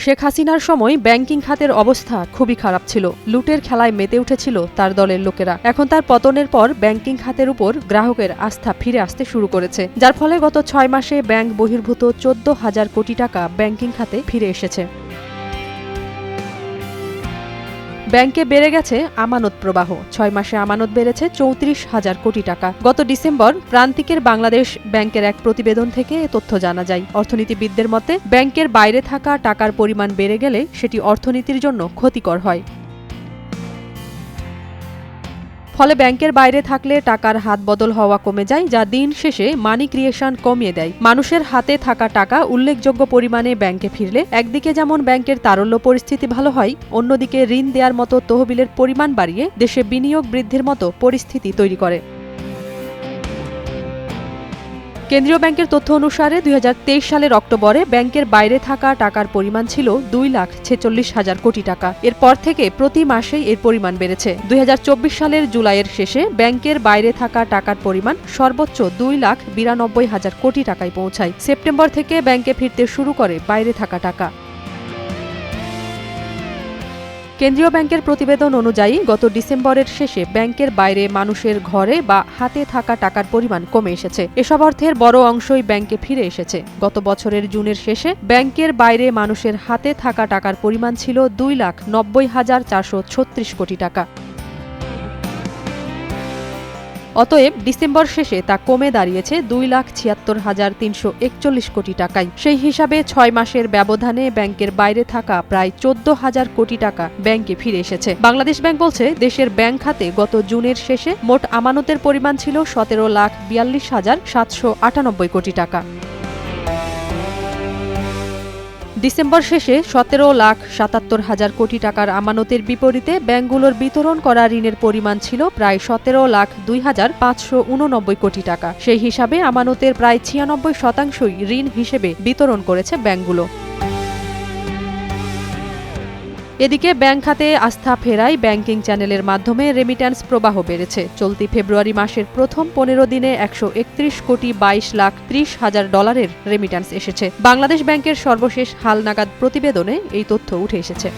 শেখ হাসিনার সময় ব্যাংকিং খাতের অবস্থা খুবই খারাপ ছিল। লুটের খেলায় মেতে উঠেছিল তার দলের লোকেরা। এখন তার পতনের পর ব্যাংকিং খাতের উপর গ্রাহকের আস্থা ফিরে আসতে শুরু করেছে, যার ফলে গত ৬ মাসে ব্যাংক বহির্ভূত ১৪,০০০ কোটি টাকা ব্যাংকিং খাতে ফিরে এসেছে। ব্যাংকে বেড়ে গেছে আমানত প্রবাহ। ৬ মাসে আমানত বেড়েছে ৩৪,০০০ কোটি টাকা। গত ডিসেম্বর প্রান্তিকের বাংলাদেশ ব্যাংকের এক প্রতিবেদন থেকে এ তথ্য জানা যায়। অর্থনীতিবিদদের মতে, ব্যাংকের বাইরে থাকা টাকার পরিমাণ বেড়ে গেলে সেটি অর্থনীতির জন্য ক্ষতিকর হয়। ফলে ব্যাংকের বাইরে থাকলে টাকার হাত বদল হওয়া কমে যায়, যা দিন শেষে মানি ক্রিয়েশন কমিয়ে দেয়। মানুষের হাতে থাকা টাকা উল্লেখযোগ্য পরিমাণে ব্যাংকে ফিরলে একদিকে যেমন ব্যাংকের তারল্য পরিস্থিতি ভালো হয়, অন্যদিকে ঋণ দেওয়ার মতো তহবিলের পরিমাণ বাড়িয়ে দেশে বিনিয়োগ বৃদ্ধির মতো পরিস্থিতি তৈরি করে। কেন্দ্রীয় ব্যাংকের তথ্য অনুসারে ২০২৩ সালের অক্টোবরে ব্যাংকের বাইরে থাকা টাকার পরিমাণ ছিল ২,৪৬,০০০ কোটি টাকা। এরপর থেকে প্রতি মাসেই এর পরিমাণ বেড়েছে। ২০২৪ সালের জুলাইয়ের শেষে ব্যাংকের বাইরে থাকা টাকার পরিমাণ সর্বোচ্চ ২,৯২,০০০ কোটি টাকায় পৌঁছায়। সেপ্টেম্বর থেকে ব্যাংকে ফিরতে শুরু করে বাইরে থাকা টাকা। কেন্দ্রীয় ব্যাংকের প্রতিবেদন অনুযায়ী গত ডিসেম্বরের শেষে ব্যাংকের বাইরে মানুষের ঘরে বা হাতে থাকা টাকার পরিমাণ কমে এসেছে। এসব অর্থের বড় অংশই ব্যাংকে ফিরে এসেছে। গত বছরের জুনের শেষে ব্যাংকের বাইরে মানুষের হাতে থাকা টাকার পরিমাণ ছিল ২,৯০,৪৩৬ কোটি টাকা। অতএব ডিসেম্বর শেষে তা কমে দাঁড়িয়েছে ২,৭৬,৩৪১ কোটি টাকায়। সেই হিসাবে ৬ মাসের ব্যবধানে ব্যাংকের বাইরে থাকা প্রায় ১৪,০০০ কোটি টাকা ব্যাংকে ফিরে এসেছে। বাংলাদেশ ব্যাংক বলছে, দেশের ব্যাংক খাতে গত জুনের শেষে মোট আমানতের পরিমাণ ছিল ১৭,৪২,৭৯৮ কোটি টাকা। ডিসেম্বর শেষে ১৭,৭৭,০০০ কোটি টাকার আমানতের বিপরীতে ব্যাংকগুলোর বিতরণ করা ঋণের পরিমাণ ছিল প্রায় ১৭,০২,৫৮৯ কোটি টাকা। সেই হিসাবে আমানতের প্রায় ৯৬% ঋণ হিসেবে বিতরণ করেছে ব্যাংকগুলো। এদিকে ব্যাংক খাতে আস্থা ফেরায় ব্যাংকিং চ্যানেলের মাধ্যমে রেমিট্যান্স প্রবাহ বেড়েছে। চলতি ফেব্রুয়ারি মাসের প্রথম ১৫ দিনে ১৩১,২২,৩০,০০০ ডলারের রেমিট্যান্স এসেছে। বাংলাদেশ ব্যাংকের সর্বশেষ হালনাগাদ প্রতিবেদনে এই তথ্য উঠে এসেছে।